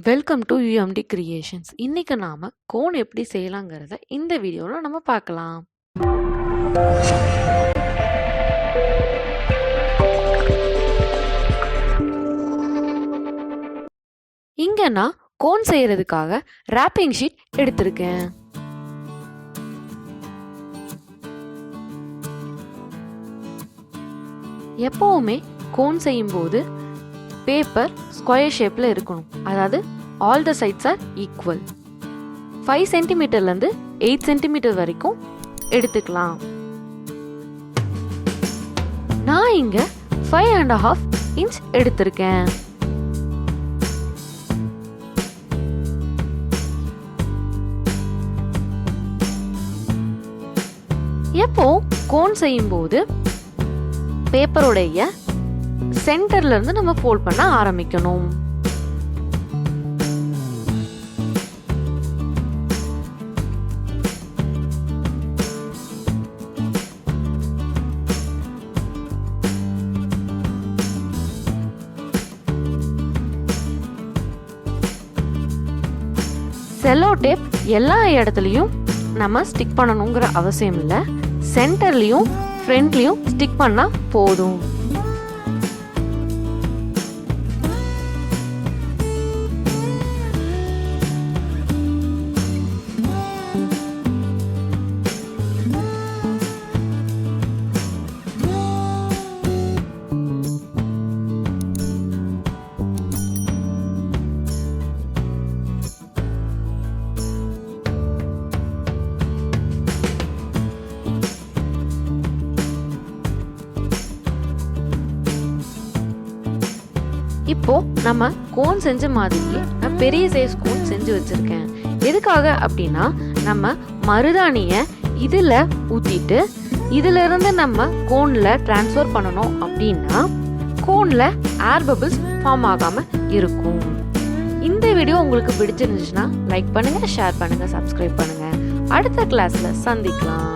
Welcome to UMD creations. இன்னைக்கு நாம cone எப்படி செய்யலாங்கிறத இந்த வீடியோவில் நம்ம பார்க்கலாம். இங்க நான் கோன் செய்யறதுக்காக ராப்பிங் ஷீட் எடுத்திருக்கேன். எப்பவுமே கோன் செய்யும் போது பேப்பர் ஸ்கொயர் ஷேப்ல இருக்கணும். அதாவது all the sides are equal. 5 சென்டிமீட்டர்லேருந்து 8 சென்டிமீட்டர் வரைக்கும் எடுத்துக்கலாம். நான் இங்க 5.5 இன்ச் எடுத்திருக்கேன். எப்போ கோன் செய்யும் போது பேப்பருடைய சென்டர்ல இருந்து நம்ம ஃபோல்ட் பண்ண ஆரம்பிக்கணும். செல்லோ டேப் எல்லா இடத்துலையும் நம்ம ஸ்டிக் பண்ணணுங்கிற அவசியம் இல்லை. சென்டர்லையும் ஃப்ரண்ட்லையும் ஸ்டிக் பண்ணா போதும். இப்போ நம்ம கோன் செஞ்ச மாதிரியே நான் பெரிய சைஸ் கோன் செஞ்சு வச்சிருக்கேன். எதுக்காக அப்படின்னா நம்ம மருதாணிய இதுல ஊத்திட்டு இதுல இருந்து நம்ம கோன்ல டிரான்ஸ்ஃபர் பண்ணணும் அப்படின்னா கோன்ல ஏர் பபிள்ஸ் ஃபார்ம் ஆகாம இருக்கும். இந்த வீடியோ உங்களுக்கு பிடிச்சிருந்துச்சுன்னா லைக் பண்ணுங்க, ஷேர் பண்ணுங்க, சப்ஸ்கிரைப் பண்ணுங்க. அடுத்த கிளாஸ்ல சந்திக்கலாம்.